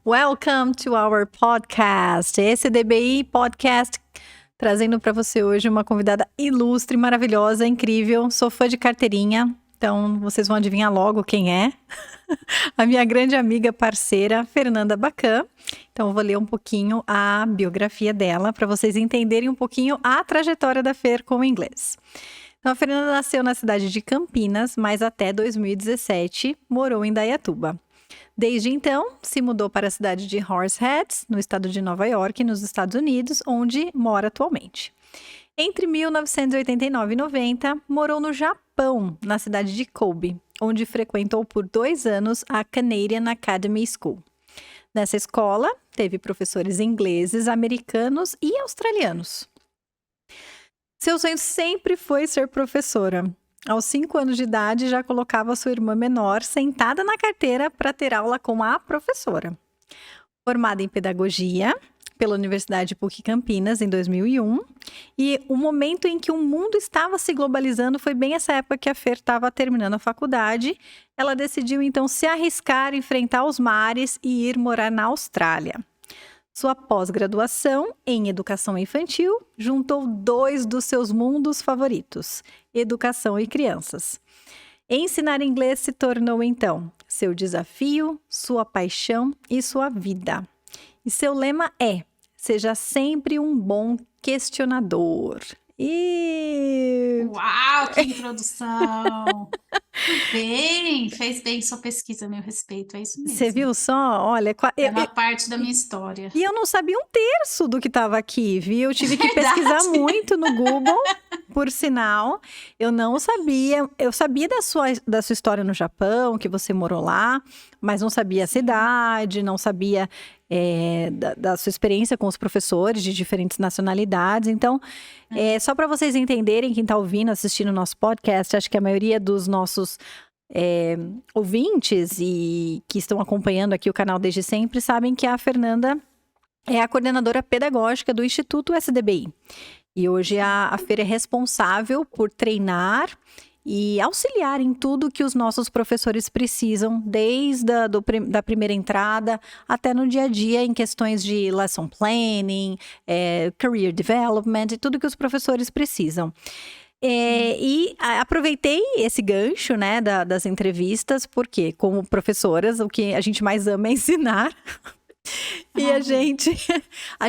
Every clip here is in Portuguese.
Welcome to our podcast, esse DBI Podcast, trazendo para você hoje uma convidada ilustre, maravilhosa, incrível. Sou fã de carteirinha, então vocês vão adivinhar logo quem é. A minha grande amiga, parceira, Fernanda Bacan. Então eu vou ler um pouquinho a biografia dela para vocês entenderem um pouquinho a trajetória da Fer com o inglês. Então, a Fernanda nasceu na cidade de Campinas, mas até 2017 morou em Dayatuba. Desde então, se mudou para a cidade de Horseheads, no estado de Nova York, nos Estados Unidos, onde mora atualmente. Entre 1989 e 90, morou no Japão, na cidade de Kobe, onde frequentou por 2 anos a Canadian Academy School. Nessa escola, teve professores ingleses, americanos e australianos. Seu sonho sempre foi ser professora. Aos 5 anos de idade, já colocava sua irmã menor sentada na carteira para ter aula com a professora. Formada em pedagogia pela Universidade PUC Campinas em 2001, e o momento em que o mundo estava se globalizando foi bem essa época que a Fer estava terminando a faculdade. Ela decidiu então se arriscar, enfrentar os mares e ir morar na Austrália. Sua pós-graduação em educação infantil juntou 2 dos seus mundos favoritos, educação e crianças. Ensinar inglês se tornou, então, seu desafio, sua paixão e sua vida. E seu lema é: seja sempre um bom questionador. Uau, que introdução! Muito bem, fez bem sua pesquisa a meu respeito, é isso mesmo. Você viu só? Olha, É uma parte da minha história. E eu não sabia 1/3 do que estava aqui, viu? Eu tive que Verdade. pesquisar muito no Google, por sinal. Eu não sabia. Eu sabia da sua história no Japão, que você morou lá, mas não sabia a cidade, não sabia da sua experiência com os professores de diferentes nacionalidades. Então, só para vocês entenderem, quem está ouvindo, assistindo o nosso podcast, acho que a maioria dos nossos ouvintes e que estão acompanhando aqui o canal desde sempre sabem que a Fernanda é a coordenadora pedagógica do Instituto SDBI. E hoje a Fer é responsável por treinar e auxiliar em tudo que os nossos professores precisam, desde da primeira entrada até no dia a dia, em questões de lesson planning, career development e tudo que os professores precisam. E aproveitei esse gancho, né, das entrevistas, porque como professoras, o que a gente mais ama é ensinar. E a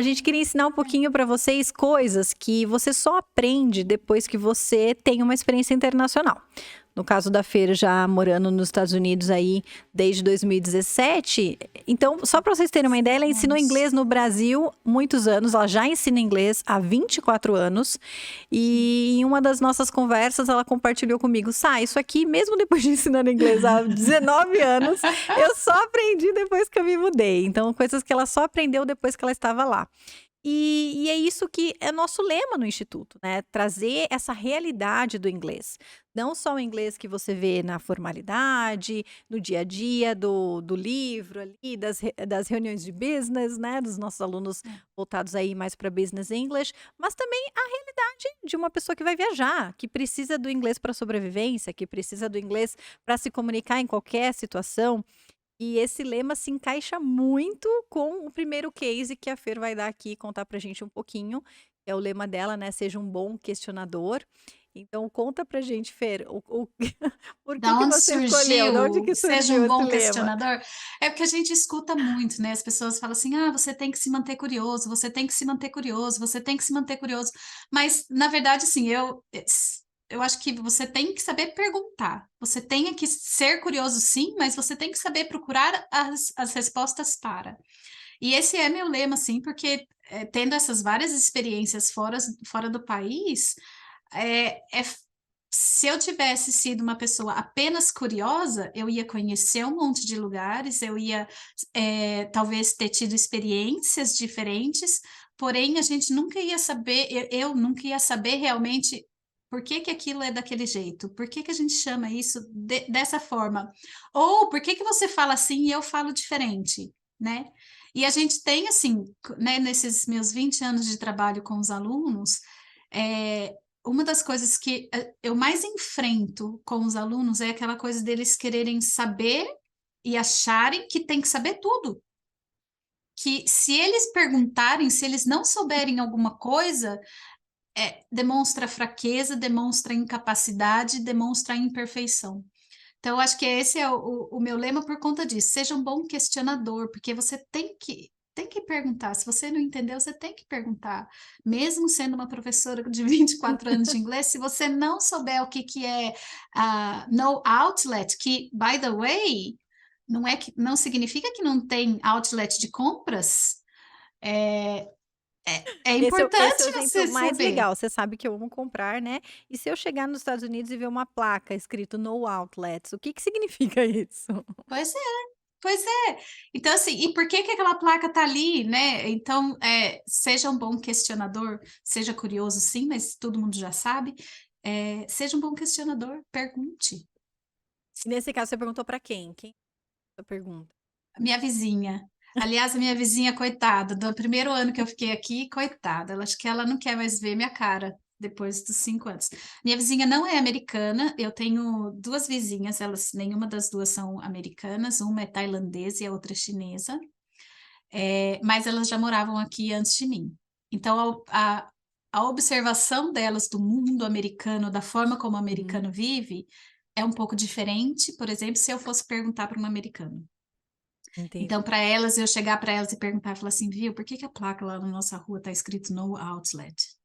gente queria ensinar um pouquinho para vocês coisas que você só aprende depois que você tem uma experiência internacional. No caso da Fer, já morando nos Estados Unidos aí desde 2017. Então, só para vocês terem uma ideia, ela ensinou inglês no Brasil muitos anos. Ela já ensina inglês há 24 anos. E em uma das nossas conversas, ela compartilhou comigo: Sá, isso aqui, mesmo depois de ensinando inglês há 19 anos, eu só aprendi depois que eu me mudei. Então, coisas que ela só aprendeu depois que ela estava lá. E é isso que é nosso lema no Instituto, né? Trazer essa realidade do inglês. Não só o inglês que você vê na formalidade, no dia a dia do livro ali, das reuniões de business, né? Dos nossos alunos voltados aí mais para business English, mas também a realidade de uma pessoa que vai viajar, que precisa do inglês para sobrevivência, que precisa do inglês para se comunicar em qualquer situação. E esse lema se encaixa muito com o primeiro case que a Fer vai dar aqui, contar pra gente um pouquinho. É o lema dela, né? Seja um bom questionador. Então, conta pra gente, Fer, por que Da que onde você escolheu? De onde surgiu? que Seja surgiu um esse bom lema? questionador. É porque a gente escuta muito, né? As pessoas falam assim: ah, você tem que se manter curioso, você tem que se manter curioso, você tem que se manter curioso. Mas, na verdade, assim, eu acho que você tem que saber perguntar. Você tem que ser curioso, sim, mas você tem que saber procurar as respostas para. E esse é meu lema, assim, porque tendo essas várias experiências fora do país, é, é se eu tivesse sido uma pessoa apenas curiosa, eu ia conhecer um monte de lugares, eu ia talvez ter tido experiências diferentes, porém a gente nunca ia saber, eu nunca ia saber realmente por que que aquilo é daquele jeito, por que que a gente chama isso dessa forma, ou por que que você fala assim e eu falo diferente, né? E a gente tem assim, né, nesses meus 20 anos de trabalho com os alunos, é, uma das coisas que eu mais enfrento com os alunos é aquela coisa deles quererem saber e acharem que tem que saber tudo. que se eles perguntarem, se eles não souberem alguma coisa, demonstra fraqueza, demonstra incapacidade, demonstra imperfeição. Então, eu acho que esse é o meu lema por conta disso. Seja um bom questionador, porque você tem que perguntar. Se você não entendeu, você tem que perguntar. Mesmo sendo uma professora de 24 anos de inglês, se você não souber o que é no outlet, que, by the way, não significa que não tem outlet de compras, é, é Esse é o importante exemplo você mais saber. legal. Você sabe que eu amo comprar, né? E se eu chegar nos Estados Unidos e ver uma placa escrito No Outlets, o que que significa isso? Pois é, pois é. Então, assim, e por que que aquela placa tá ali, né? Então, seja um bom questionador, seja curioso, sim, mas todo mundo já sabe. Seja um bom questionador, pergunte. E nesse caso, você perguntou para quem? Quem fez a pergunta? Minha vizinha. Aliás, a minha vizinha, coitada, do primeiro ano que eu fiquei aqui, coitada, ela acho que ela não quer mais ver minha cara depois dos 5 anos. Minha vizinha não é americana, eu tenho duas vizinhas, nenhuma das duas são americanas, uma é tailandesa e a outra é chinesa, mas elas já moravam aqui antes de mim. Então, a observação delas do mundo americano, da forma como o Uhum, americano vive, é um pouco diferente, por exemplo, se eu fosse perguntar para um americano. Então, entendi. para elas, eu chegar para elas e perguntar, falar assim, viu, por que que a placa lá na nossa rua está escrito No Outlet?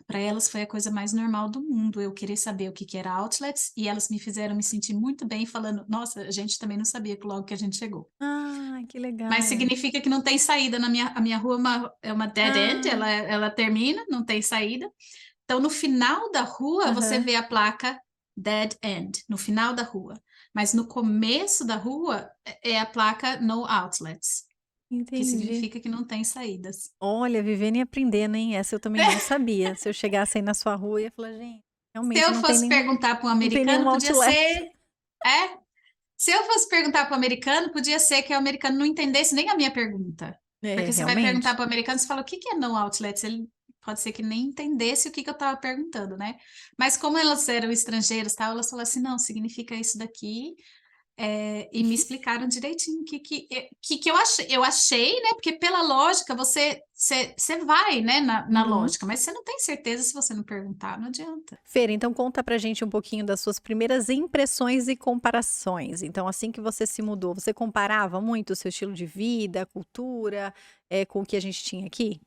Para elas foi a coisa mais normal do mundo, eu querer saber o que que era outlets, e elas me fizeram me sentir muito bem, falando, nossa, a gente também não sabia que logo que a gente chegou. Ah, que Mas legal. significa que não tem saída a minha rua é uma dead end, Ah, ela termina, não tem saída. Então, no final da rua, você aham, vê a placa dead end, no final da rua. Mas no começo da rua é a placa no outlets, que entendi. significa que não tem saídas. Olha, vivendo e aprendendo, hein? Essa eu também não sabia. Se eu chegasse aí na sua rua, eu ia falar, gente, Se realmente eu fosse perguntar para um não tem americano, nenhum podia outlet. ser. É, se eu fosse perguntar para o americano, podia ser que o americano não entendesse nem a minha pergunta. É, Porque você vai perguntar realmente. para o americano, você fala, o que que é no outlets? Ele pode ser que nem entendesse o que que eu estava perguntando, né? Mas como elas eram estrangeiras, tal, elas falaram assim, não, significa isso daqui. E me explicaram direitinho que eu achei, né? Porque pela lógica você vai, né, na Uhum. lógica, mas você não tem certeza se você não perguntar, não adianta. Feira, então conta pra gente um pouquinho das suas primeiras impressões e comparações. Então, assim que você se mudou, você comparava muito o seu estilo de vida, a cultura, com o que a gente tinha aqui?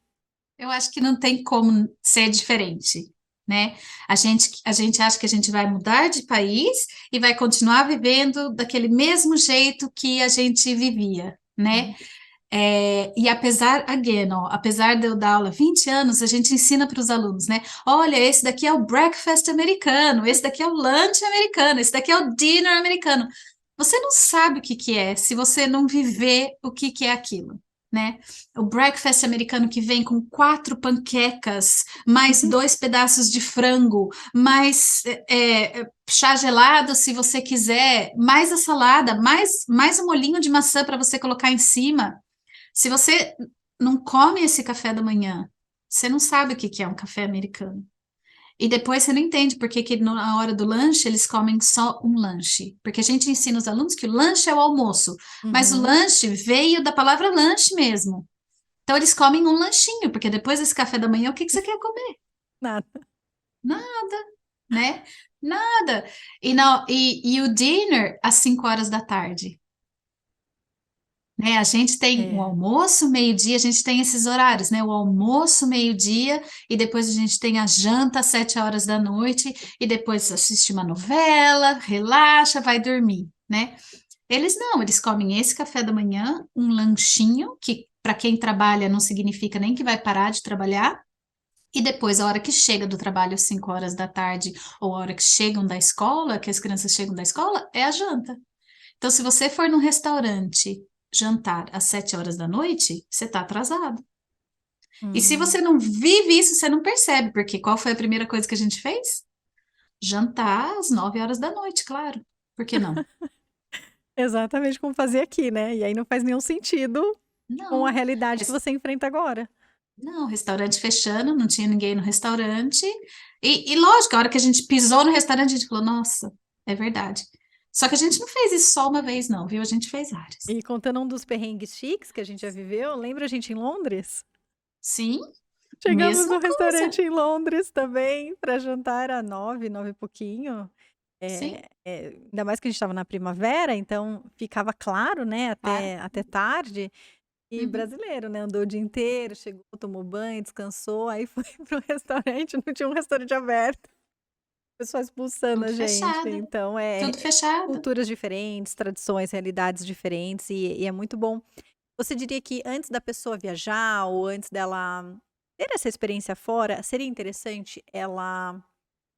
Eu acho que não tem como ser diferente, né? A gente acha que a gente vai mudar de país e vai continuar vivendo daquele mesmo jeito que a gente vivia, né? Uhum. E apesar de eu dar aula há 20 anos, a gente ensina para os alunos, né? Olha, esse daqui é o breakfast americano, esse daqui é o lunch americano, esse daqui é o dinner americano. Você não sabe o que que é se você não viver o que que é aquilo, né? O breakfast americano que vem com 4 panquecas, mais 2 pedaços de frango, mais chá gelado, se você quiser, mais a salada, mais um molhinho de maçã para você colocar em cima. Se você não come esse café da manhã, você não sabe o que que é um café americano. E depois você não entende por que que na hora do lanche eles comem só um lanche. Porque a gente ensina os alunos que o lanche é o almoço, mas o Uhum. lanche veio da palavra lanche mesmo. Então eles comem um lanchinho, porque depois desse café da manhã, o que que você quer comer? Nada. Nada, né? Nada. E o dinner às 5 horas da tarde. Né? A gente tem o É. almoço, meio-dia, a gente tem esses horários, né? O almoço, meio-dia, e depois a gente tem a janta às 7 horas da noite, e depois assiste uma novela, relaxa, vai dormir, né? Eles não, eles comem esse café da manhã, um lanchinho, que para quem trabalha não significa nem que vai parar de trabalhar, e depois, a hora que chega do trabalho às 5 horas da tarde, ou a hora que chegam da escola, que as crianças chegam da escola, é a janta. Então, se você for num restaurante jantar às 7 horas da noite, você está atrasado. E se Hum. você não vive isso, você não percebe, porque qual foi a primeira coisa que a gente fez? Jantar às 9 horas da noite, claro. Por que não? Exatamente como fazer aqui, né? E aí não faz nenhum sentido com a Não. realidade que Res- você enfrenta agora. Não, restaurante fechando, não tinha ninguém no restaurante. E lógico, a hora que a gente pisou no restaurante, a gente falou, nossa, é verdade. Só que a gente não fez isso só uma vez, não, viu? A gente fez várias. E contando um dos perrengues chiques que a gente já viveu, lembra a gente em Londres? Sim, Chegamos mesma no coisa. restaurante em Londres também para jantar, era 9, 9 e pouquinho. Sim. Ainda mais que a gente estava na primavera, então ficava claro, né, Claro. até tarde. E Uhum. brasileiro, né, andou o dia inteiro, chegou, tomou banho, descansou, aí foi para o restaurante, não tinha um restaurante aberto, o pessoal expulsando a Tudo gente. fechado. Então Tudo fechado. culturas diferentes, tradições, realidades diferentes e é muito bom. Você diria que antes da pessoa viajar ou antes dela ter essa experiência fora, seria interessante ela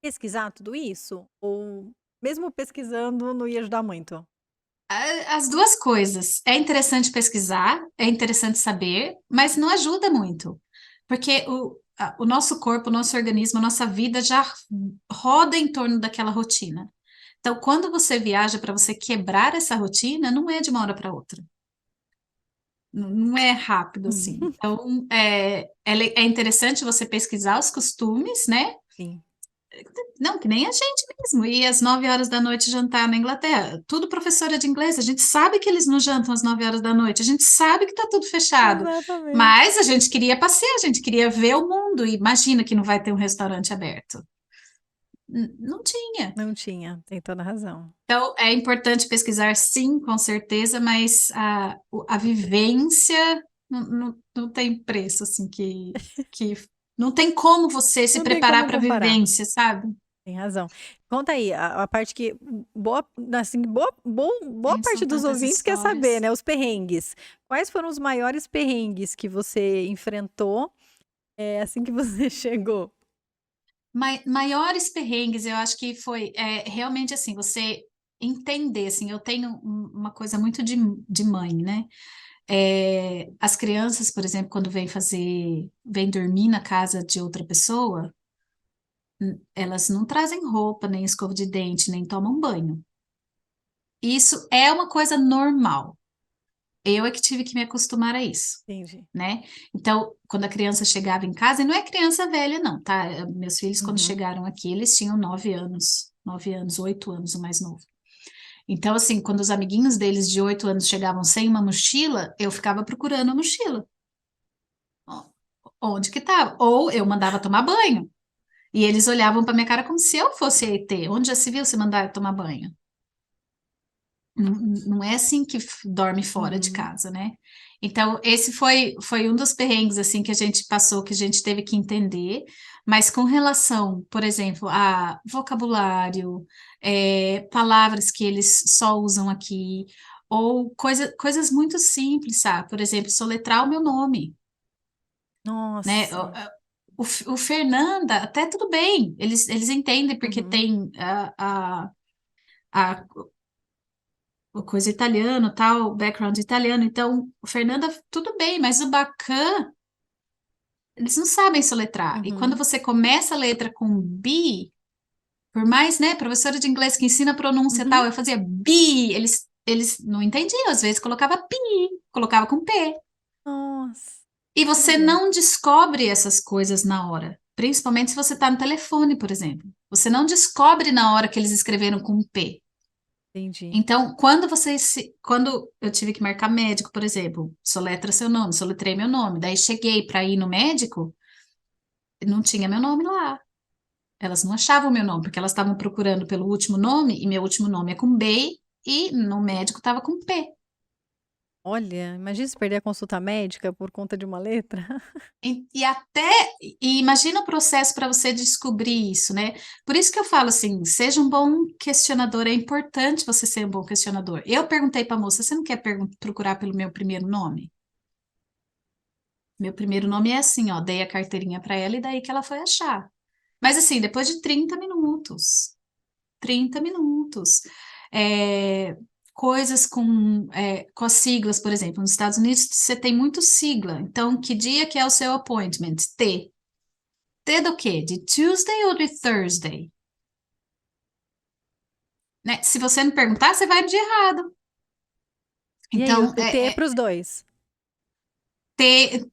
pesquisar tudo isso? Ou mesmo pesquisando não ia ajudar muito? As duas coisas. É interessante pesquisar, é interessante saber, mas não ajuda muito. Porque o nosso corpo, o nosso organismo, a nossa vida já roda em torno daquela rotina. Então, quando você viaja para você quebrar essa rotina, não é de uma hora para outra. Não é rápido assim. Então, é interessante você pesquisar os costumes, né? Sim, Não, que nem a gente mesmo. E às 9 horas da noite jantar na Inglaterra. Tudo professora de inglês. A gente sabe que eles não jantam às 9 horas da noite. A gente sabe que tá tudo fechado. exatamente. Mas a gente queria passear, a gente queria ver o mundo. E imagina que não vai ter um restaurante aberto. Não tinha. Não tinha, tem toda a razão. Então, é importante pesquisar, sim, com certeza, mas a vivência não tem preço, assim, que não tem como você se Não tem preparar como para a comparar. vivência, sabe? Tem razão. Conta aí, a parte que boa assim, boa Gente, parte são dos tantas ouvintes quer saber, histórias. né, os perrengues. Quais foram os maiores perrengues que você enfrentou, assim que você chegou? Maiores perrengues, eu acho que foi realmente assim, você entender, assim, eu tenho uma coisa muito de mãe, né? As crianças, por exemplo, quando vêm dormir na casa de outra pessoa, elas não trazem roupa, nem escova de dente, nem tomam banho. Isso é uma coisa normal. Eu é que tive que me acostumar a isso, Entendi. né? Então, quando a criança chegava em casa, e não é criança velha, não, tá? Meus filhos, quando Uhum. chegaram aqui, eles tinham 9 anos, 9 anos, 8 anos, o mais novo. Então, assim, quando os amiguinhos deles de 8 anos chegavam sem uma mochila, eu ficava procurando a mochila. Ó, onde que estava? Ou eu mandava tomar banho. E eles olhavam para minha cara como se eu fosse ET. Onde já se viu se mandar tomar banho? Não é assim que dorme fora de Uhum. casa, né? Então, esse foi um dos perrengues, assim, que a gente passou, que a gente teve que entender, mas com relação, por exemplo, a vocabulário, palavras que eles só usam aqui, ou coisas muito simples, sabe? Por exemplo, soletrar o meu nome, né? Nossa. O Fernanda, até tudo bem, eles entendem porque Uhum. tem a uma coisa italiano, tal, background italiano. Então, o Fernanda, tudo bem, mas o Bacan, eles não sabem soletrar. E quando Uhum. você começa a letra com B, por mais, né, professora de inglês que ensina pronúncia e tal, Uhum. eu fazia B, eles não entendiam, às vezes colocava P, colocava com P. Nossa. E você Olha. não descobre essas coisas na hora, principalmente se você está no telefone, por exemplo. Você não descobre na hora que eles escreveram com P. Entendi. Então, quando eu tive que marcar médico, por exemplo, soletra seu nome, soletrei meu nome, daí cheguei para ir no médico, não tinha meu nome lá. Elas não achavam meu nome, porque elas estavam procurando pelo último nome, e meu último nome é com B, e no médico estava com P. Olha, imagina se perder a consulta médica por conta de uma letra. E imagina o processo para você descobrir isso, né? Por isso que eu falo assim, seja um bom questionador, é importante você ser um bom questionador. Eu perguntei para a moça, você não quer procurar pelo meu primeiro nome? Meu primeiro nome é assim, ó, dei a carteirinha para ela e daí que ela foi achar. Mas assim, depois de 30 minutos, 30 minutos, é, coisas com as siglas, por exemplo, nos Estados Unidos você tem muito sigla, então que dia que é o seu appointment? T. T do quê? De Tuesday ou de Thursday? Né? Se você não perguntar, você vai no dia errado. E aí, Então, o T é para os 2? T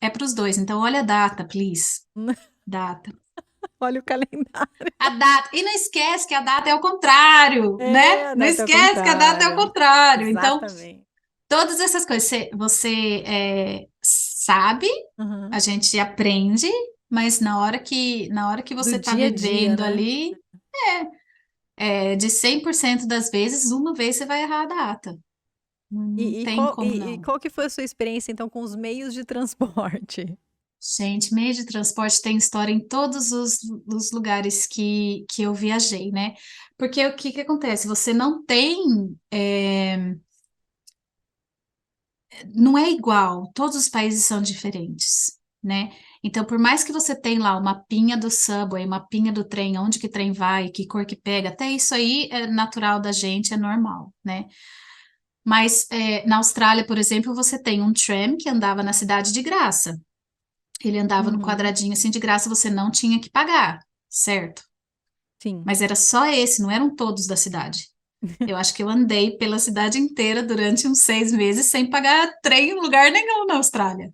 é para os dois. Então, olha a data, please. Data. Olha o calendário. A data. E não esquece que a data é ao contrário, né? É, a Não data é ao esquece que a data é ao contrário. contrário. Então, Exatamente. todas essas coisas você sabe, Uhum. a gente aprende, mas na hora que Do você está dia a dia, vivendo né? ali, de 100% das vezes, uma vez você vai errar a data. Não E tem qual, como e não. qual que foi a sua experiência, então, com os meios de transporte? Gente, meio de transporte tem história em todos os lugares que eu viajei, né? Porque o que que acontece? Você não tem, não é igual, todos os países são diferentes, né? Então, por mais que você tenha lá o mapinha do subway, o mapinha do trem, onde que trem vai, que cor que pega, até isso aí é natural da gente, é normal, né? Mas na Austrália, por exemplo, você tem um tram que andava na cidade de graça. Ele andava no Uhum. quadradinho assim de graça, você não tinha que pagar, certo? Sim. Mas era só esse, não eram todos da cidade. Eu acho que eu andei pela cidade inteira durante uns 6 meses sem pagar trem em lugar nenhum na Austrália.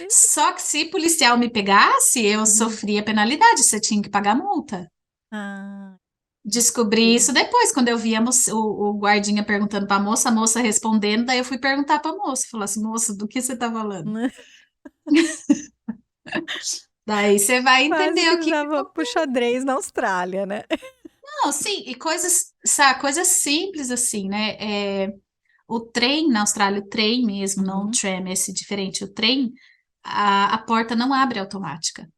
Só que se policial me pegasse, eu Uhum. sofria penalidade, você tinha que pagar multa. Ah, Descobri entendi. isso depois, quando eu vi o guardinha perguntando para a moça respondendo, daí eu fui perguntar para a moça, falar assim, moça, do que você tá falando? Daí você vai Quase entender que o que usava pro xadrez na Austrália, né? Não, sim, e coisas, sabe, coisas simples assim, né? O trem na Austrália, o trem mesmo, não o Uhum. tram, esse diferente, o trem, a porta não abre automática.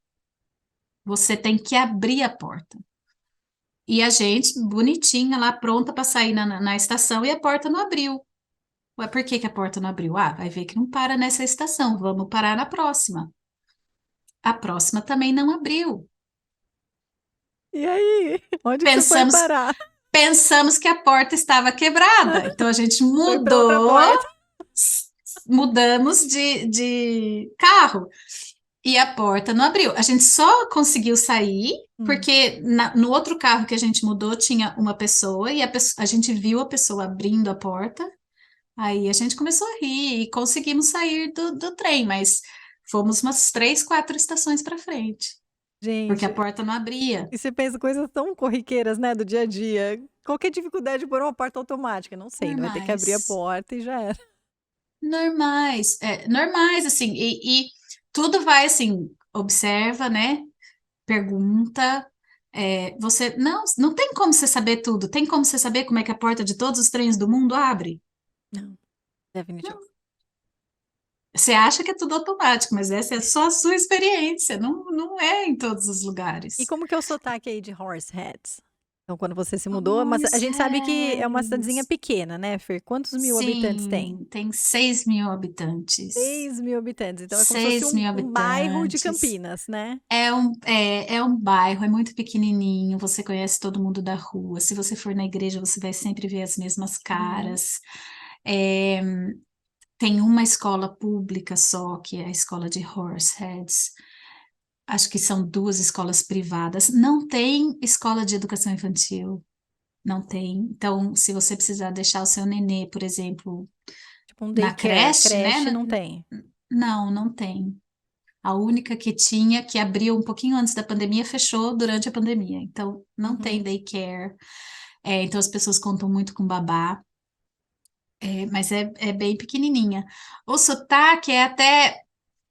Você tem que abrir a porta. E a gente, bonitinha lá, pronta para sair na estação, e a porta não abriu. Ué, por que que a porta não abriu? Ah, vai ver que não para nessa estação, vamos parar na próxima. A próxima também não abriu. E aí? Onde que você foi Pensamos, parar? pensamos que a porta estava quebrada, então a gente Foi pra outra porta. mudamos de carro e a porta não abriu. A gente só conseguiu sair Hum. porque no outro carro que a gente mudou tinha uma pessoa e a gente viu a pessoa abrindo a porta. Aí a gente começou a rir e conseguimos sair do trem, mas fomos umas 3, 4 estações para frente, porque a Gente, porta não abria. e você pensa coisas tão corriqueiras, né, do dia a dia. Qualquer dificuldade por uma porta automática? Não sei, não vai ter que abrir a Normais. porta e já era. Normais, assim, e tudo vai assim, observa, né? Pergunta. Você não tem como você saber tudo, tem como você saber como é que a porta de todos os trens do mundo abre? Não, definitivo. Você acha que é tudo automático, mas essa é só a sua experiência, não é em todos os E lugares. como que é o sotaque aí de Horseheads? Então, quando você se mudou, mas a gente sabe que é uma cidadezinha Horseheads. pequena, né, Fer? Quantos mil habitantes tem? Sim, tem 6.000 habitantes. 6.000 habitantes. Então, é como se fosse 6.000 um bairro de habitantes. Campinas, né? É um bairro, é muito pequenininho, você conhece todo mundo da rua. Se você for na igreja, você vai sempre ver as mesmas Uhum. caras. É, tem uma escola pública só, que é a escola de Horseheads. Acho que são 2 escolas privadas. Não tem escola de educação infantil, não tem. Então, se você precisar deixar o seu nenê, por exemplo, Tipo um na daycare, creche, né? creche não tem. Não, não tem. A única que tinha, que abriu um pouquinho antes da pandemia, fechou durante a pandemia. Então, não tem Uhum. daycare. Então, as pessoas contam muito com babá. Mas é bem pequenininha. O sotaque é até...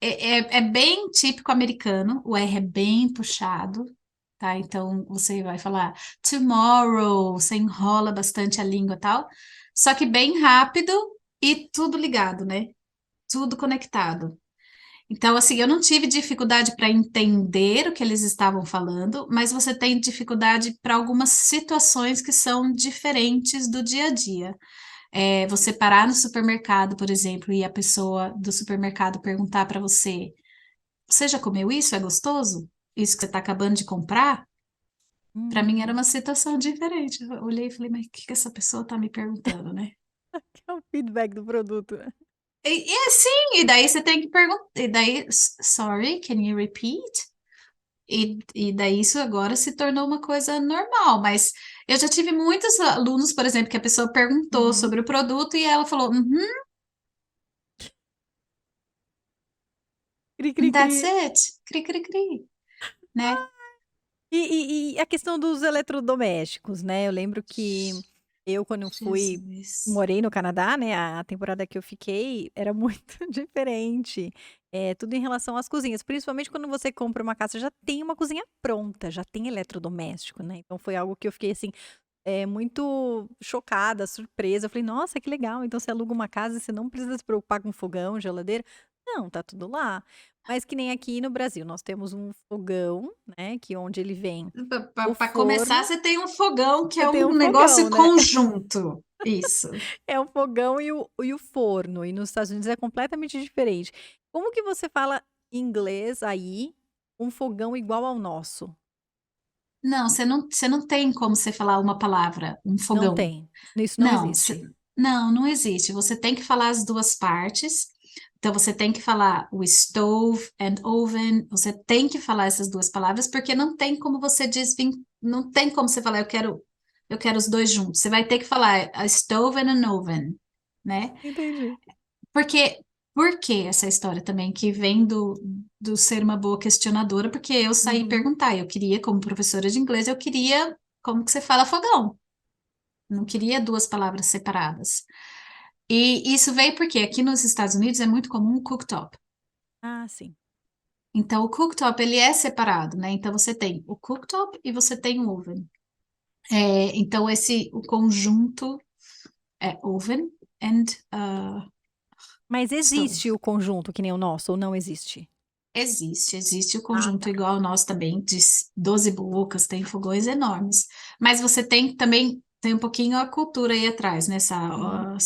é bem típico americano. O R é bem puxado, tá? Então, você vai falar tomorrow, você enrola bastante a língua e tal. Só que bem rápido e tudo ligado, né? Tudo conectado. Então, assim, eu não tive dificuldade para entender o que eles estavam falando, mas você tem dificuldade para algumas situações que são diferentes do dia a dia. Você parar no supermercado, por exemplo, e a pessoa do supermercado perguntar para você: Você já comeu isso? É gostoso? Isso que você está acabando de comprar? Para mim era Hum. uma situação diferente. Eu olhei e falei: Mas o que que essa pessoa está me perguntando, né? Que é o feedback do produto, né? E assim, e daí você tem que perguntar, e daí, sorry, can you repeat? E daí isso agora se tornou uma coisa normal, mas eu já tive muitos alunos, por exemplo, que a pessoa perguntou Uhum. sobre o produto e ela falou, uhum, Cri, cri, that's cri. it, cri, cri, cri, né? E a questão dos eletrodomésticos, né? Eu lembro que quando eu Jesus. morei no Canadá, né? A temporada que eu fiquei era muito diferente. Tudo em relação às cozinhas. Principalmente quando você compra uma casa, já tem uma cozinha pronta, já tem eletrodoméstico, né? Então foi algo que eu fiquei assim, muito chocada, surpresa. Eu falei, nossa, que legal. Então você aluga uma casa e você não precisa se preocupar com fogão, geladeira. Não, tá tudo lá. Mas que nem aqui no Brasil, nós temos um fogão, né? Que onde ele vem o Para começar, forno, você tem um fogão que você é tem um um fogão, negócio né? conjunto. Isso. É o fogão e o forno. E nos Estados Unidos é completamente diferente. Como que você fala inglês aí, um fogão igual ao nosso? Não, você não tem como você falar uma palavra, um Não fogão. tem. Isso não Não, existe. não, não existe. Você tem que falar as duas partes. Então, você tem que falar o stove and oven. Você tem que falar essas duas palavras, porque não tem como você não tem como você falar, eu quero os dois juntos. Você vai ter que falar a stove and an oven, né? Entendi. Porque, por que essa história também, que vem do ser uma boa questionadora, porque eu saí Uhum. perguntar, eu queria, como professora de inglês, eu queria como que você fala fogão. Não queria duas palavras separadas. E isso veio porque aqui nos Estados Unidos é muito comum o cooktop. Ah, sim. Então, o cooktop, ele é separado, né? Então, você tem o cooktop e você tem o oven. Então, o conjunto é oven and Mas existe stove. o conjunto que nem o nosso ou não existe? Existe o Ah, conjunto tá. igual ao nosso também, de 12 bocas, tem fogões enormes. Mas você tem também, tem um pouquinho a cultura aí atrás, né? Uhum.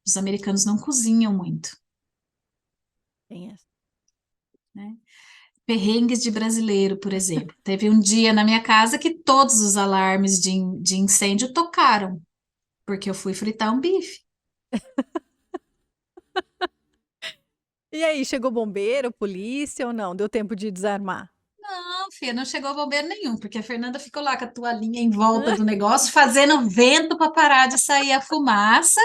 Os americanos não cozinham muito, Tem essa. né? Perrengues de brasileiro, por exemplo. Teve um dia na minha casa que todos os alarmes de incêndio tocaram, porque eu fui fritar um bife. E aí, chegou bombeiro, polícia ou não? Deu tempo de desarmar? Não, filha, não chegou bombeiro nenhum, porque a Fernanda ficou lá com a toalhinha em volta do negócio, fazendo vento para parar de sair a fumaça.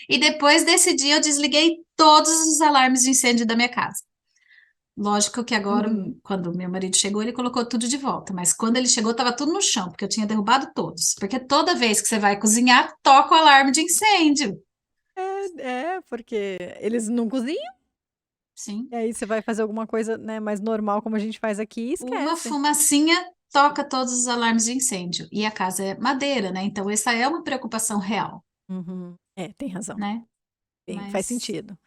E depois desse dia eu desliguei todos os alarmes de incêndio da minha casa. Lógico que agora, Uhum. quando meu marido chegou, ele colocou tudo de volta, mas quando ele chegou, estava tudo no chão, porque eu tinha derrubado todos. Porque toda vez que você vai cozinhar, toca o alarme de incêndio. Porque eles não cozinham, Sim. e aí você vai fazer alguma coisa, né, mais normal como a gente faz aqui e Uma esquece. fumacinha toca todos os alarmes de incêndio. E a casa é madeira, né? Então, essa é uma preocupação real, Uhum. Tem razão. né? Faz Mas, sentido.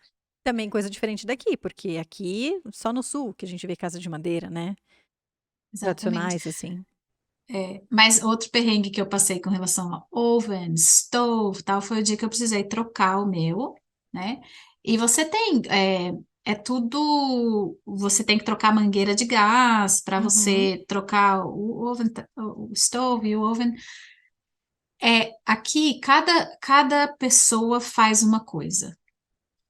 Também coisa diferente daqui, porque aqui só no sul que a gente vê casa de madeira, né? exatamente. Tradicionais, assim. Mas outro perrengue que eu passei com relação a oven, stove, tal, foi o dia que eu precisei trocar o meu, né? E você tem, é tudo, você tem que trocar a mangueira de gás para Uhum. você trocar o oven, o stove e o oven. Aqui, cada pessoa faz uma coisa.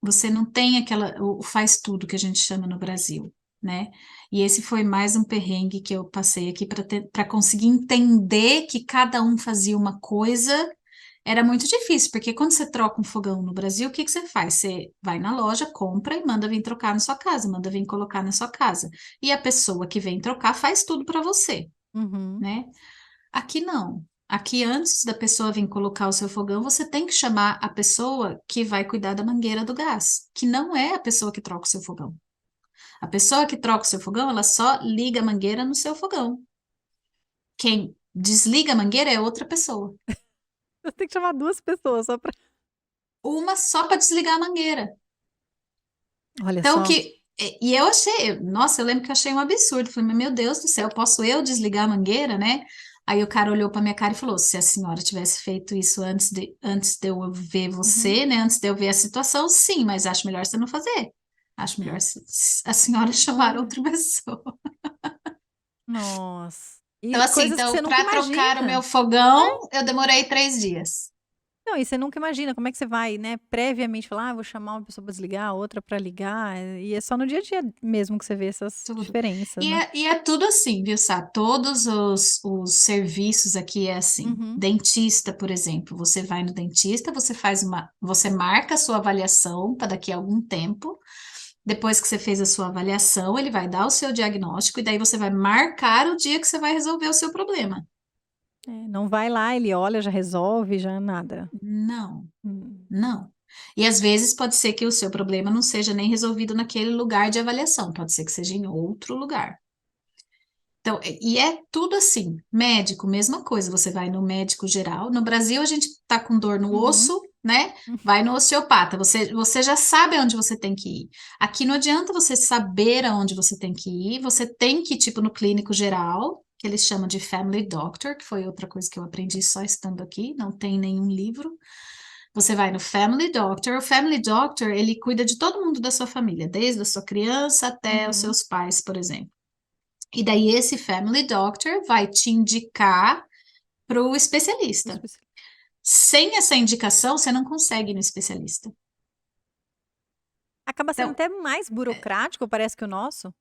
Você não tem o faz tudo que a gente chama no Brasil, né? E esse foi mais um perrengue que eu passei aqui para conseguir entender que cada um fazia uma coisa. Era muito difícil, porque quando você troca um fogão no Brasil, o que que você faz? Você vai na loja, compra e manda vir trocar na sua casa, manda vir colocar na sua casa. E a pessoa que vem trocar faz tudo para você, Uhum. né? Aqui não. Aqui, antes da pessoa vir colocar o seu fogão, você tem que chamar a pessoa que vai cuidar da mangueira do gás, que não é a pessoa que troca o seu fogão. A pessoa que troca o seu fogão, ela só liga a mangueira no seu fogão. Quem desliga a mangueira é outra pessoa. Você tem que chamar duas pessoas só pra. Uma só para desligar a mangueira. Olha Então, só. e eu achei, nossa, eu lembro que eu achei um absurdo. Falei, meu Deus do céu, posso eu desligar a mangueira, né? Aí o cara olhou para minha cara e falou: se a senhora tivesse feito isso antes de eu ver Uhum. você, né? Antes de eu ver a situação, sim, mas acho melhor você não fazer. Acho melhor a senhora chamar Olha. outra pessoa. Nossa. Então, E assim, coisas que então, você nunca para trocar o meu imagina. fogão, eu demorei 3 dias. Não, e você nunca imagina como é que você vai, né, previamente falar, vou chamar uma pessoa para desligar, outra para ligar, e é só no dia a dia mesmo que você vê essas Tudo. diferenças, E né? é tudo assim, viu, Sá? Todos os serviços aqui é assim. Uhum. Dentista, por exemplo, você vai no dentista, você marca a sua avaliação para daqui a algum tempo, Depois que você fez a sua avaliação, ele vai dar o seu diagnóstico e daí você vai marcar o dia que você vai resolver o seu problema. Não vai lá, ele olha, já resolve, já nada. Não, Hum. não. E às vezes pode ser que o seu problema não seja nem resolvido naquele lugar de avaliação, pode ser que seja em outro lugar. Então, e é tudo assim. Médico, mesma coisa. Você vai no médico geral. No Brasil, a gente tá com dor no Uhum. osso, né? Vai no osteopata. Você já sabe aonde você tem que ir. Aqui não adianta você saber aonde você tem que ir. Você tem que ir, tipo, no clínico geral, que eles chamam de Family Doctor, que foi outra coisa que eu aprendi só estando aqui. Não tem nenhum livro. Você vai no Family Doctor. O Family Doctor, ele cuida de todo mundo da sua família, desde a sua criança até os Uhum. seus pais, por exemplo. E daí esse Family Doctor vai te indicar para o especialista. Sem essa indicação, você não consegue ir no especialista. Acaba sendo Então, até mais burocrático, parece que o nosso.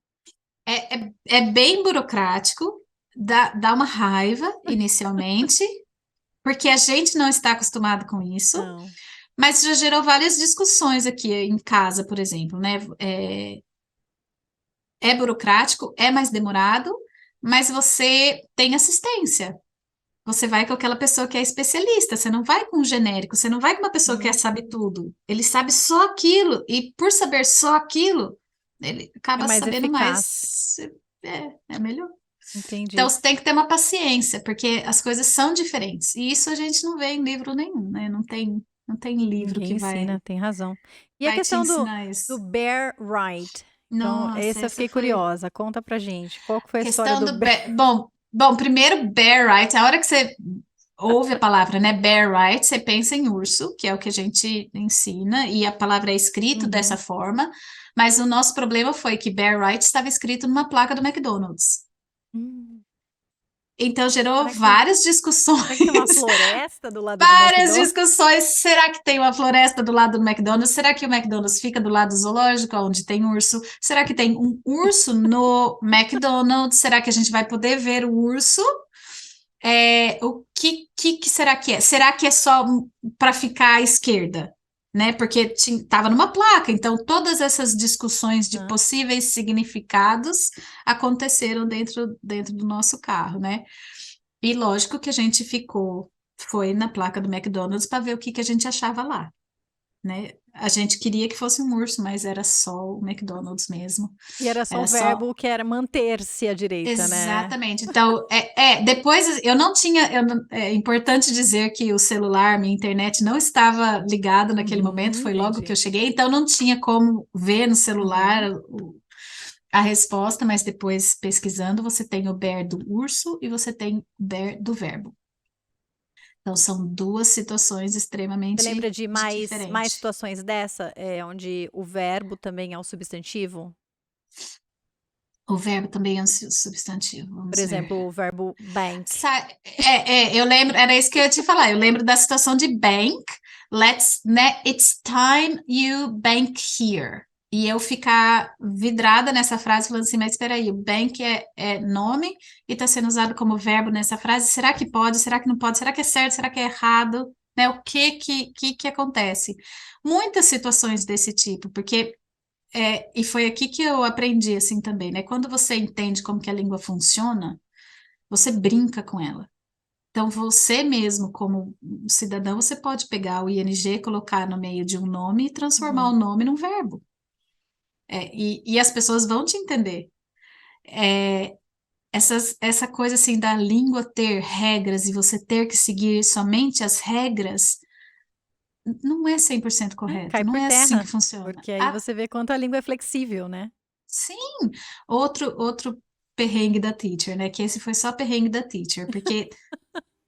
é bem burocrático, dá uma raiva inicialmente, porque a gente não está acostumado com isso, Não. mas já gerou várias discussões aqui em casa, por exemplo, né? É burocrático, é mais demorado, mas você tem assistência. Você vai com aquela pessoa que é especialista, você não vai com um genérico, você não vai com uma pessoa que sabe tudo. Ele sabe só aquilo, e por saber só aquilo, ele É acaba mais sabendo eficaz. mais. É melhor. Então Entendi. você tem que ter uma paciência, porque as coisas são diferentes. E isso a gente não vê em livro nenhum, né? Não tem livro que Ninguém ensina, tem razão. E a vai te questão do, ensinar isso. do bear right? Então, Nossa, esse eu essa fiquei foi. curiosa. Conta pra gente. Qual que foi a história Questão do do bear? bear. Bom, primeiro bear right. A hora que você ouve a palavra, né, bear right, você pensa em urso, que é o que a gente ensina, e a palavra é escrito dessa Uhum. forma, mas o nosso problema foi que bear right estava escrito numa placa do McDonald's. Hum. Então gerou Será que tem, várias discussões. será que tem uma floresta do lado do Várias McDonald's? discussões. Será que tem uma floresta do lado do McDonald's? Será que o McDonald's fica do lado do zoológico, onde tem urso? Será que tem um urso no McDonald's? Será que a gente vai poder ver o urso? O que será que é? Será que é só para ficar à esquerda? Né? Porque estava numa placa, então todas essas discussões de Hã? possíveis significados aconteceram dentro do nosso carro, né? E lógico que a gente foi na placa do McDonald's para ver o que a gente achava lá, né? A gente queria que fosse um urso, mas era só o McDonald's mesmo. E era só o Era só. verbo que era manter-se à direita, né? Exatamente. Então, depois eu não tinha. É importante dizer que o celular, minha internet não estava ligado naquele momento, Uhum, foi logo que entendi. eu cheguei, então não tinha como ver no celular Uhum. a resposta, mas depois pesquisando, você tem o bear do urso e você tem o bear do verbo. Então, são duas situações Você extremamente lembra de mais diferentes. situações dessa, onde o verbo também é o substantivo? O verbo também é um substantivo, Por vamos ver. exemplo, o verbo bank. Eu lembro, era isso que eu ia te falar. Eu lembro da situação de bank. Né, it's time you bank here. E eu ficar vidrada nessa frase, falando assim, mas espera aí, o bank é nome e está sendo usado como verbo nessa frase. Será que pode? Será que não pode? Será que é certo? Será que é errado? Né, o que acontece? Muitas situações desse tipo, porque e foi aqui que eu aprendi assim também, né? Quando você entende como que a língua funciona, você brinca com ela. Então, você mesmo, como cidadão, você pode pegar o ING, colocar no meio de um nome e transformar o Uhum. nome num verbo. E as pessoas vão te entender. Essa coisa assim da língua ter regras e você ter que seguir somente as regras, não é 100% Cai correto, não por é assim que terra, funciona. porque aí você vê quanto a língua é flexível, né? Sim, outro perrengue da teacher, né? Que esse foi só perrengue da teacher, porque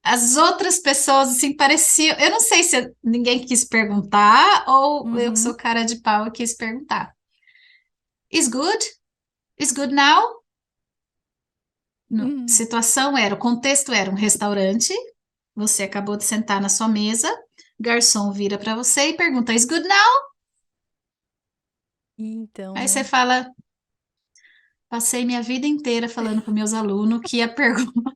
as outras pessoas, assim, pareciam. Eu não sei se ninguém quis perguntar ou eu que sou Uhum. cara de pau e quis perguntar. Is good? Is good now? Hum. Situação era, o contexto era um restaurante, você acabou de sentar na sua mesa, garçom vira para você e pergunta, is good now? Então, Aí você né? fala, passei minha vida inteira falando para meus alunos que a pergunta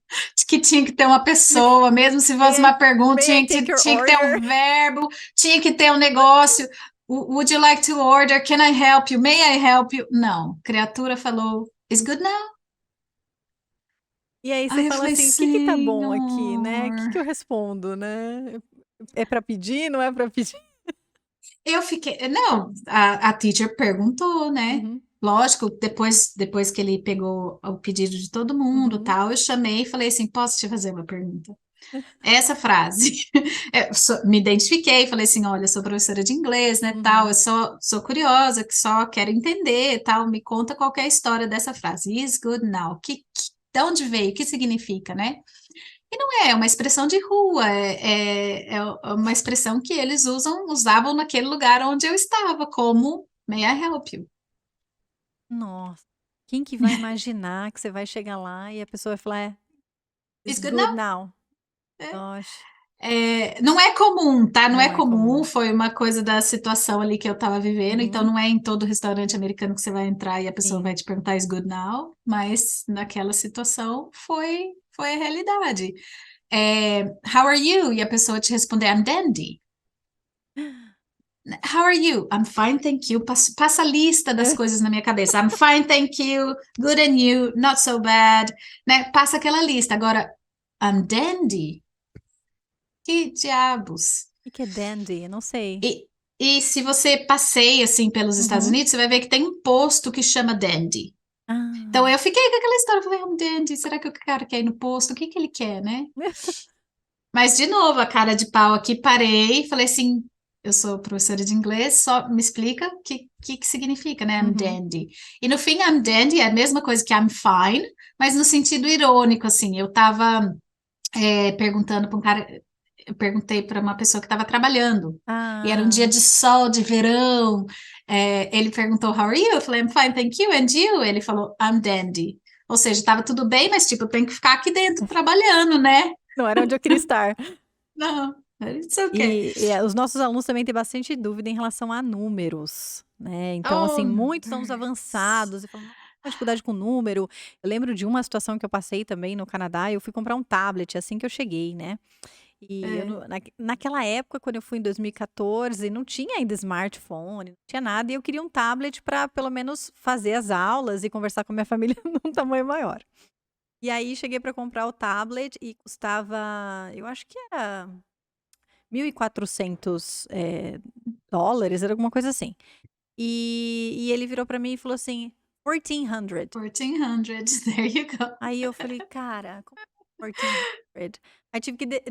que tinha que ter uma pessoa, mesmo se fosse May I, uma pergunta, may I take your tinha que ter order? um verbo, tinha que ter um negócio. Would you like to order? Can I help you? May I help you? Não, criatura falou, is good now? E aí você Aí eu fala falei, assim, o que que tá bom aqui, né? O que Senhor. que eu respondo, né? É pra pedir, não é pra pedir? Eu fiquei. Não, a teacher perguntou, né? Uhum, Lógico, depois que ele pegou o pedido de todo mundo, uhum, tal, eu chamei e falei assim: posso te fazer uma pergunta? Essa frase, me identifiquei, falei assim: olha, eu sou professora de inglês, né? Tal, eu uhum. sou curiosa, que só quero entender, tal, me conta qual que é a história dessa frase. Is good now. De onde veio? O que significa, né? É uma expressão de rua, é uma expressão que eles usavam naquele lugar onde eu estava, como May I help you? Nossa, quem que vai imaginar que você vai chegar lá e a pessoa vai falar, It's it's good now? good now. É. Nossa, Não é comum, tá? Não é não é comum, comum. foi uma coisa da situação ali que eu estava vivendo, então Uhum, não é em todo restaurante americano que você vai entrar e a pessoa vai sim. te perguntar is good now, mas naquela situação foi a realidade. How are you? E a pessoa te responder I'm dandy. How are you? I'm fine, thank you. Passa a lista das coisas na minha cabeça. I'm fine, thank you. Good and you. Not so bad. Né? Passa aquela lista. Agora, I'm dandy. Que diabos? O que que é dandy? Eu não sei. E, e se você passeia assim pelos Estados Uhum. Unidos, você vai ver que tem um posto que chama dandy. Então Ah. eu fiquei com aquela história. Eu falei, I'm dandy. Será que o cara quer ir no posto? O que que ele quer, né? Mas, de novo, a cara de pau aqui, parei e falei assim: eu sou professora de inglês, só me explica o que significa, né? I'm Uhum. dandy. E no fim, I'm dandy é a mesma coisa que I'm fine, mas no sentido irônico, assim. Eu tava perguntando para um cara, eu perguntei para uma pessoa que estava trabalhando, e era um dia Ah, de sol, de verão. Ele perguntou, How are you? Eu falei, I'm fine, thank you. And you? Ele falou, I'm dandy. Ou seja, estava tudo bem, mas tipo, eu tenho que ficar aqui dentro trabalhando, né? não era onde eu queria estar. Não, it's okay. E os nossos alunos também têm bastante dúvida em relação a números, né? Então, assim, Oh, muitos são os avançados e falam: "Nossa, uma dificuldade com número". Eu lembro de uma situação que eu passei também no Canadá, eu fui comprar um tablet assim que eu cheguei, né. E eu é, não naquela época, quando eu fui em 2014, não tinha ainda smartphone, não tinha nada, e eu queria um tablet para pelo menos fazer as aulas e conversar com a minha família num tamanho maior. E aí cheguei para comprar o tablet e custava, eu acho que era 1.400 dólares, era alguma coisa assim. E ele virou pra mim e falou assim: 1.400. 1400, there you go. Aí eu falei: "Cara, como 1.400?" Aí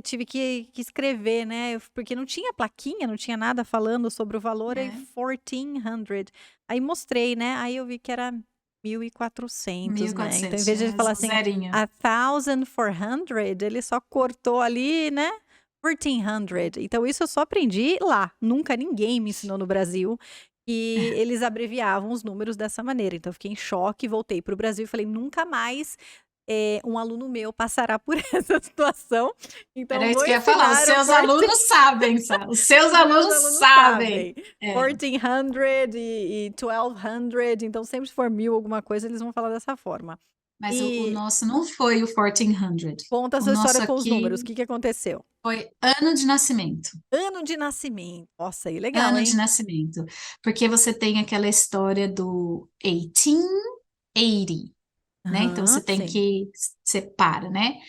tive que escrever, né, porque não tinha plaquinha, não tinha nada falando sobre o valor, aí É, 1.400. Aí mostrei, né, aí eu vi que era 1.400, né, então em 1400, vez de ele tinha falar assim, zerinho. 1.400, ele só cortou ali, né, 1.400. Então isso eu só aprendi lá, nunca ninguém me ensinou no Brasil que eles abreviavam os números dessa maneira. Então eu fiquei em choque, voltei para o Brasil e falei: "Nunca mais, um aluno meu passará por essa situação, então Era eu isso vou que eu ia falar, os ensinar o seus 14". alunos sabem, os seus Os meus alunos alunos sabem. sabem. É, 1400 e 1200, então sempre se for 1000 alguma coisa, eles vão falar dessa forma. mas o E nosso não foi o 1400. conta a O sua nosso história com os aqui números, o que que aconteceu? foi ano de nascimento. Ano de nascimento. Nossa, aí legal, Ano de hein? nascimento. Porque você tem aquela história do 1880, né? Então Aham, você tem sim. que separa, né?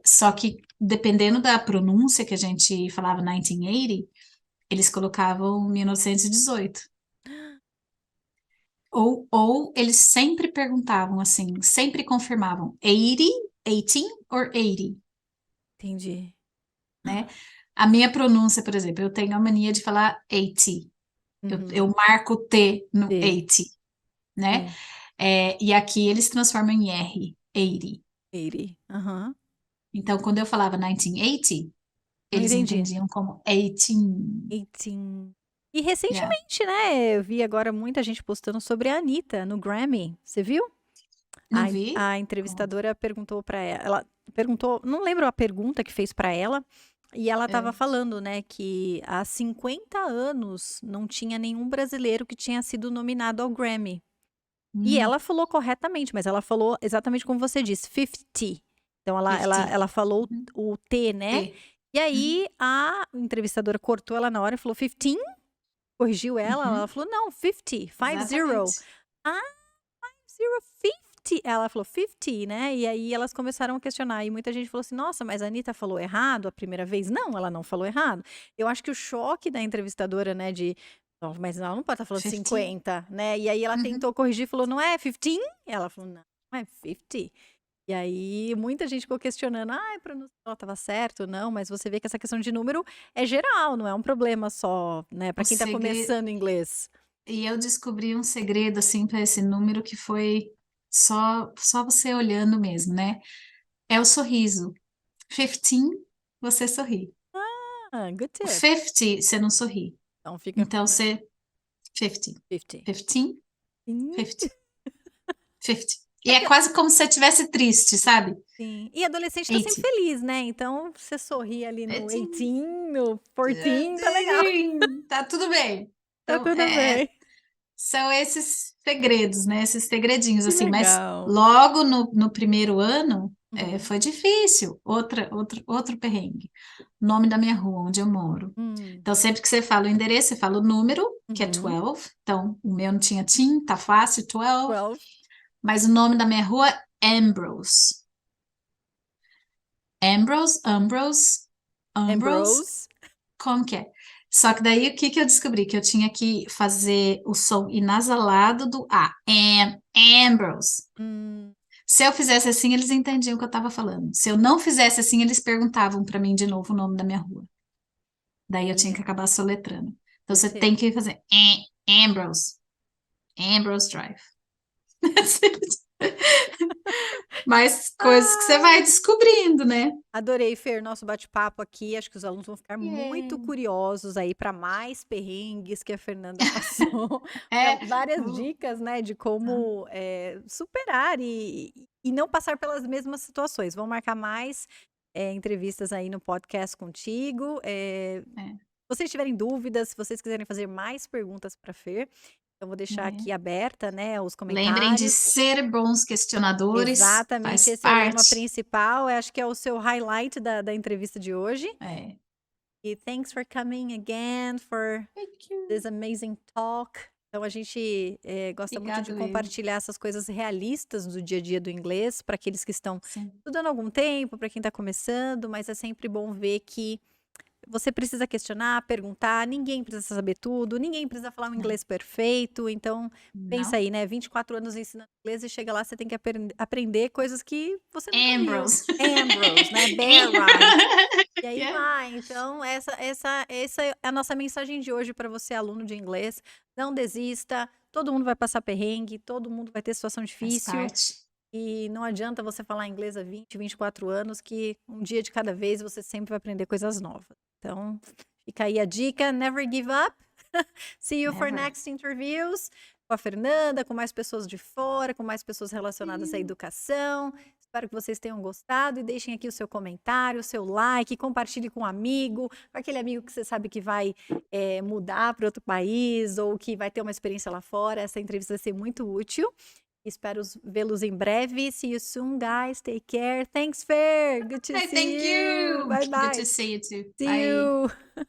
Só que dependendo da pronúncia que a gente falava 1980, eles colocavam 1918. Ou eles sempre perguntavam assim, sempre confirmavam 80, 18 or 80, Entendi. né? A minha pronúncia, por exemplo, eu tenho a mania de falar 80. Eu Uhum. marco o T no Sim, 80, né? sim. E aqui eles transformam em R, 80. 80. Aham. Então, quando eu falava 1980, Não eles entendi. entendiam como 18. 18. E Yeah. recentemente, né, eu vi agora muita gente postando sobre a Anitta no Grammy, você viu? Não vi? A entrevistadora perguntou pra ela perguntou, não lembro a pergunta que fez pra ela, e ela estava É. falando, né, que há 50 anos não tinha nenhum brasileiro que tinha sido nominado ao Grammy. E Hum, ela falou corretamente, mas ela falou exatamente como você disse, 50. Então ela 50. ela falou Uhum. o T, né. T. E Uhum. aí a entrevistadora cortou ela na hora e falou: 15? corrigiu ela, Uhum, ela falou, não, 50, 50. exatamente. Ah, 50. Ela falou 50, né? E aí elas começaram a questionar. E muita gente falou assim: nossa, mas a Anitta falou errado a primeira vez? Não, ela não falou errado. Eu acho que o choque da entrevistadora, né, de. "Não, mas ela não pode estar falando 50. 50, né? E aí ela Uhum. tentou corrigir e falou: não é 15? Ela falou: não, não é 50. E aí muita gente ficou questionando: ah, a pronúncia dela estava certo, não, mas você vê que essa questão de número é geral, não é um problema só, né, O para quem tá segredo. começando inglês. E eu descobri um segredo, assim, para esse número que foi só você olhando mesmo, né? É o sorriso. 15, você sorri. Ah, good O tip. 50, você não sorri. Então fica Então, você... 50. 50. 15, Sim. 50. 50. E É é que quase como se você estivesse triste, sabe? sim. E adolescente tá sempre 80. feliz, né? Então, você sorrir ali no 18. 18, no 14, tá legal. Tá tudo bem. Tá Então, tudo bem. são esses segredos, né? Esses segredinhos, Que assim. Mas legal. logo no primeiro ano, Uhum. foi difícil. Outro perrengue. Nome da minha rua, onde eu moro. Hum. Então, sempre que você fala o endereço, você fala o número, que é Uhum. 12. Então, o meu não tinha TIM, tá fácil, 12. 12. Mas o nome da minha rua é Ambrose. Ambrose, Ambrose. como que é? Só que daí o que que eu descobri? Que eu tinha que fazer o som inasalado do A. Ambrose. Hum. Se eu fizesse assim, eles entendiam o que eu estava falando. Se eu não fizesse assim, eles perguntavam para mim de novo o nome da minha rua. Daí eu tinha que Olha, acabar soletrando. Então good você tip. tem que fazer Ambrose. Ambrose Drive. Mais coisas que você vai Ai, descobrindo, né? adorei, Fer, nosso bate-papo aqui. Acho que os alunos vão ficar muito É, curiosos aí para mais perrengues que a Fernanda passou, pra é, várias dicas, né, de como superar e não passar pelas mesmas situações. Vamos marcar mais entrevistas aí no podcast contigo. é, Se vocês tiverem dúvidas, se vocês quiserem fazer mais perguntas para Fer, eu vou deixar aqui é. aberta, né, os Lembrem de comentários. ser bons questionadores, Exatamente, faz esse é o lema parte. principal. Acho que é o seu highlight da entrevista de hoje. É. E thanks for coming again for Thank you. this amazing talk. Então, a gente gosta muito de Obrigado, eu. compartilhar essas coisas realistas do dia a dia do inglês para aqueles que estão Sim. estudando há algum tempo, para quem está começando, mas é sempre bom ver que você precisa questionar, perguntar, ninguém precisa saber tudo, ninguém precisa falar um Não. inglês perfeito, então pensa Não. aí, né, 24 anos ensinando inglês e chega lá, você tem que aprender coisas que você nunca viu. Ambrose. Ambrose, né, bear right. E aí Yeah. vai, então essa é a nossa mensagem de hoje para você, aluno de inglês, não desista, todo mundo vai passar perrengue, todo mundo vai ter situação Faz difícil, parte. e não adianta você falar inglês há 20, 24 anos, que um dia de cada vez você sempre vai aprender coisas novas. Então, fica aí a dica, never give up. See you for Never. next interviews com a Fernanda, com mais pessoas de fora, com mais pessoas relacionadas à educação. Espero que vocês tenham gostado e deixem aqui o seu comentário, o seu like, compartilhe com um amigo, com aquele amigo que você sabe que vai mudar para outro país ou que vai ter uma experiência lá fora. Essa entrevista vai ser muito útil. Espero vê-los em breve. See you soon, guys. Take care. Thanks, Fer. Good to Hey, see thank you. you. Bye Good bye. to see you too. See Bye. you.